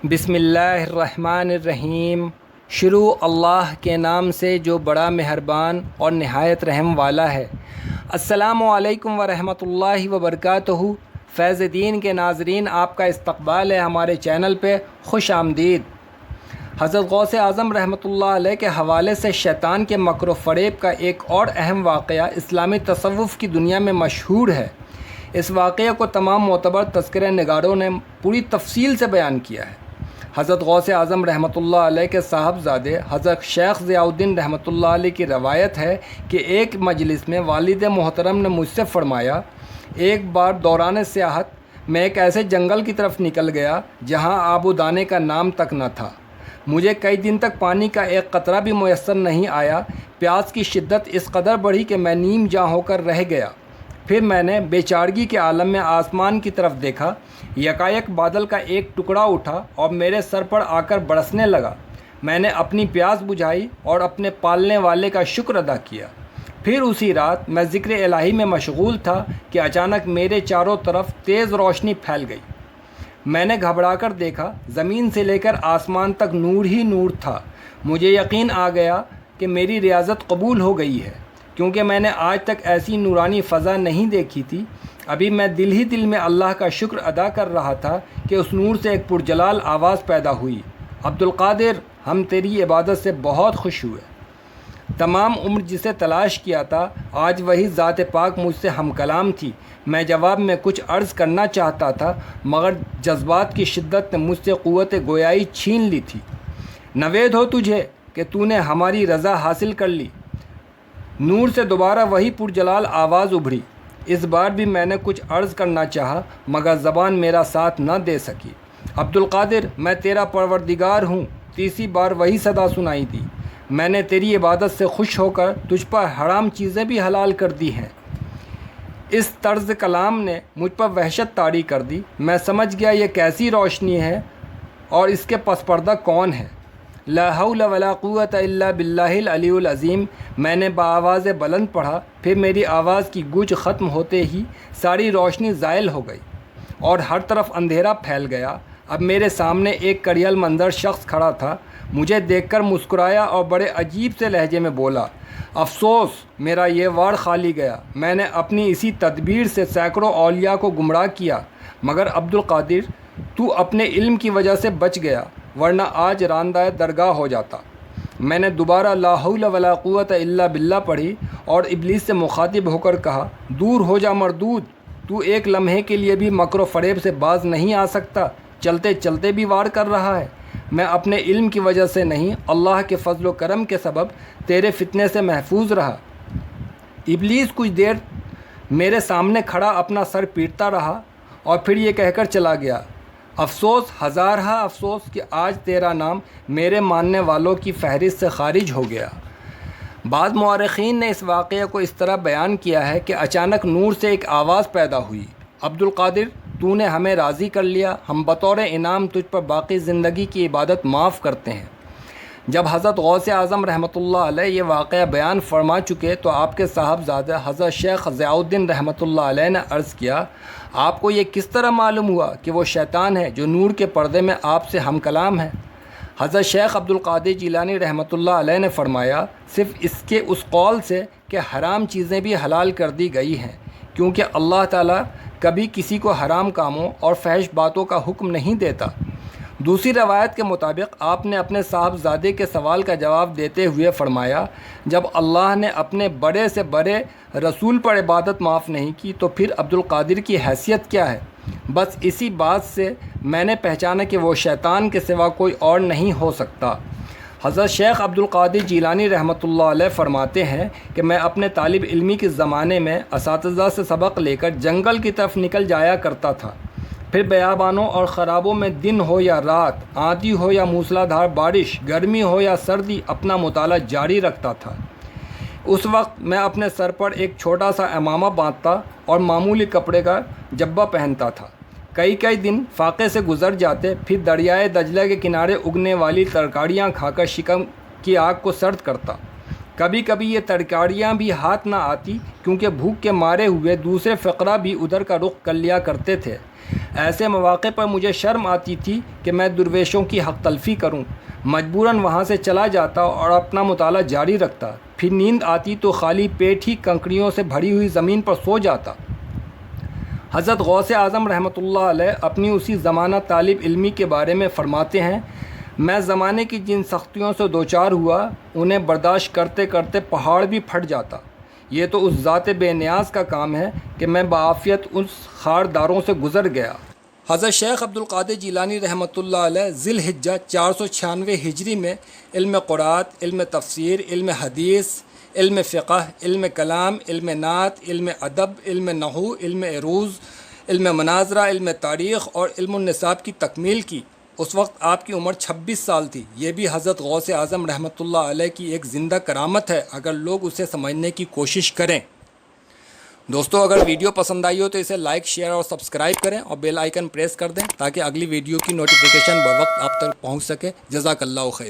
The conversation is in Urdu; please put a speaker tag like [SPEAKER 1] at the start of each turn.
[SPEAKER 1] بسم اللہ الرحمن الرحیم۔ شروع اللہ کے نام سے جو بڑا مہربان اور نہایت رحم والا ہے۔ السلام علیکم ورحمۃ اللہ وبرکاتہ۔ فیض دین کے ناظرین، آپ کا استقبال ہے ہمارے چینل پہ، خوش آمدید۔ حضرت غوث اعظم رحمۃ اللہ علیہ کے حوالے سے شیطان کے مکر و فریب کا ایک اور اہم واقعہ اسلامی تصوف کی دنیا میں مشہور ہے۔ اس واقعے کو تمام معتبر تذکرہ نگاروں نے پوری تفصیل سے بیان کیا ہے۔ حضرت غوث اعظم رحمۃ اللہ علیہ کے صاحبزادے حضرت شیخ ضیاء الدین رحمۃ اللہ علیہ کی روایت ہے کہ ایک مجلس میں والد محترم نے مجھ سے فرمایا، ایک بار دوران سیاحت میں ایک ایسے جنگل کی طرف نکل گیا جہاں آب و دانے کا نام تک نہ تھا۔ مجھے کئی دن تک پانی کا ایک قطرہ بھی میسر نہیں آیا۔ پیاس کی شدت اس قدر بڑھی کہ میں نیم جاں ہو کر رہ گیا۔ پھر میں نے بے چارگی کے عالم میں آسمان کی طرف دیکھا۔ یکایک بادل کا ایک ٹکڑا اٹھا اور میرے سر پر آ کر برسنے لگا۔ میں نے اپنی پیاس بجھائی اور اپنے پالنے والے کا شکر ادا کیا۔ پھر اسی رات میں ذکر الہی میں مشغول تھا کہ اچانک میرے چاروں طرف تیز روشنی پھیل گئی۔ میں نے گھبرا کر دیکھا، زمین سے لے کر آسمان تک نور ہی نور تھا۔ مجھے یقین آ گیا کہ میری ریاضت قبول ہو گئی ہے، کیونکہ میں نے آج تک ایسی نورانی فضا نہیں دیکھی تھی۔ ابھی میں دل ہی دل میں اللہ کا شکر ادا کر رہا تھا کہ اس نور سے ایک پرجلال آواز پیدا ہوئی، عبدالقادر، ہم تیری عبادت سے بہت خوش ہوئے۔ تمام عمر جسے تلاش کیا تھا، آج وہی ذات پاک مجھ سے ہم کلام تھی۔ میں جواب میں کچھ عرض کرنا چاہتا تھا، مگر جذبات کی شدت نے مجھ سے قوت گویائی چھین لی تھی۔ نوید ہو تجھے کہ تو نے ہماری رضا حاصل کر لی۔ نور سے دوبارہ وہی پرجلال آواز ابھری۔ اس بار بھی میں نے کچھ عرض کرنا چاہا، مگر زبان میرا ساتھ نہ دے سکی۔ عبدالقادر، میں تیرا پروردگار ہوں۔ تیسری بار وہی صدا سنائی دی۔ میں نے تیری عبادت سے خوش ہو کر تجھ پر حرام چیزیں بھی حلال کر دی ہیں۔ اس طرز کلام نے مجھ پر وحشت طاری کر دی۔ میں سمجھ گیا یہ کیسی روشنی ہے اور اس کے پس پردہ کون ہے۔ لا حول ولا قوت الا باللہ العلی العظیم، میں نے بآواز بلند پڑھا۔ پھر میری آواز کی گونج ختم ہوتے ہی ساری روشنی زائل ہو گئی اور ہر طرف اندھیرا پھیل گیا۔ اب میرے سامنے ایک کڑیل منظر شخص کھڑا تھا۔ مجھے دیکھ کر مسکرایا اور بڑے عجیب سے لہجے میں بولا، افسوس، میرا یہ وار خالی گیا۔ میں نے اپنی اسی تدبیر سے سینکڑوں اولیاء کو گمراہ کیا، مگر عبدالقادر، تو اپنے علم کی وجہ سے بچ گیا، ورنہ آج راندہ درگاہ ہو جاتا۔ میں نے دوبارہ لا حول ولا قوت الا باللہ پڑھی اور ابلیس سے مخاطب ہو کر کہا، دور ہو جا مردود، تو ایک لمحے کے لیے بھی مکر و فریب سے باز نہیں آ سکتا، چلتے چلتے بھی وار کر رہا ہے۔ میں اپنے علم کی وجہ سے نہیں، اللہ کے فضل و کرم کے سبب تیرے فتنے سے محفوظ رہا۔ ابلیس کچھ دیر میرے سامنے کھڑا اپنا سر پیٹتا رہا اور پھر یہ کہہ کر چلا گیا، افسوس، ہزارہا افسوس کہ آج تیرا نام میرے ماننے والوں کی فہرست سے خارج ہو گیا۔ بعض مورخین نے اس واقعے کو اس طرح بیان کیا ہے کہ اچانک نور سے ایک آواز پیدا ہوئی، عبدالقادر، تو نے ہمیں راضی کر لیا، ہم بطور انعام تجھ پر باقی زندگی کی عبادت معاف کرتے ہیں۔ جب حضرت غوث اعظم رحمۃ اللہ علیہ یہ واقعہ بیان فرما چکے تو آپ کے صاحبزادہ حضرت شیخ ضیاء الدین رحمۃ اللہ علیہ نے عرض کیا، آپ کو یہ کس طرح معلوم ہوا کہ وہ شیطان ہے جو نور کے پردے میں آپ سے ہم کلام ہے؟ حضرت شیخ عبدالقادر جیلانی رحمۃ اللہ علیہ نے فرمایا، صرف اس کے اس قول سے کہ حرام چیزیں بھی حلال کر دی گئی ہیں، کیونکہ اللہ تعالیٰ کبھی کسی کو حرام کاموں اور فحش باتوں کا حکم نہیں دیتا۔ دوسری روایت کے مطابق آپ نے اپنے صاحبزادے کے سوال کا جواب دیتے ہوئے فرمایا، جب اللہ نے اپنے بڑے سے بڑے رسول پر عبادت معاف نہیں کی تو پھر عبدالقادر کی حیثیت کیا ہے؟ بس اسی بات سے میں نے پہچانا کہ وہ شیطان کے سوا کوئی اور نہیں ہو سکتا۔ حضرت شیخ عبدالقادر جیلانی رحمۃ اللہ علیہ فرماتے ہیں کہ میں اپنے طالب علمی کے زمانے میں اساتذہ سے سبق لے کر جنگل کی طرف نکل جایا کرتا تھا۔ پھر بیابانوں اور خرابوں میں دن ہو یا رات، آندھی ہو یا موسلا دھار بارش، گرمی ہو یا سردی، اپنا مطالعہ جاری رکھتا تھا۔ اس وقت میں اپنے سر پر ایک چھوٹا سا عمامہ باندھتا اور معمولی کپڑے کا جبہ پہنتا تھا۔ کئی دن فاقے سے گزر جاتے، پھر دریائے دجلہ کے کنارے اگنے والی ترکاریاں کھا کر شکم کی آگ کو سرد کرتا۔ کبھی کبھی یہ ترکاریاں بھی ہاتھ نہ آتی کیونکہ بھوک کے مارے ہوئے دوسرے فقراء بھی ادھر کا رخ کر لیا کرتے تھے۔ ایسے مواقع پر مجھے شرم آتی تھی کہ میں درویشوں کی حق تلفی کروں، مجبوراً وہاں سے چلا جاتا اور اپنا مطالعہ جاری رکھتا۔ پھر نیند آتی تو خالی پیٹ ہی کنکریوں سے بھری ہوئی زمین پر سو جاتا۔ حضرت غوث اعظم رحمۃ اللہ علیہ اپنی اسی زمانہ طالب علمی کے بارے میں فرماتے ہیں، میں زمانے کی جن سختیوں سے دوچار ہوا انہیں برداشت کرتے کرتے پہاڑ بھی پھٹ جاتا۔ یہ تو اس ذات بے نیاز کا کام ہے کہ میں بعافیت اس خارداروں سے گزر گیا۔ حضرت شیخ عبد القادر جیلانی رحمۃ اللہ علیہ ذی الحجہ 496 ہجری میں علم قرآت، علم تفسیر، علم حدیث، علم فقہ، علم کلام، علم نعت، علم ادب، علم نحو، علم عروض، علم مناظرہ، علم تاریخ اور علم النساب کی تکمیل کی۔ اس وقت آپ کی عمر 26 سال تھی۔ یہ بھی حضرت غوث اعظم رحمۃ اللہ علیہ کی ایک زندہ کرامت ہے اگر لوگ اسے سمجھنے کی کوشش کریں۔ دوستو، اگر ویڈیو پسند آئی ہو تو اسے لائک، شیئر اور سبسکرائب کریں اور بیل آئیکن پریس کر دیں تاکہ اگلی ویڈیو کی نوٹیفیکیشن بروقت آپ تک پہنچ سکے۔ جزاک اللہ خیرہ۔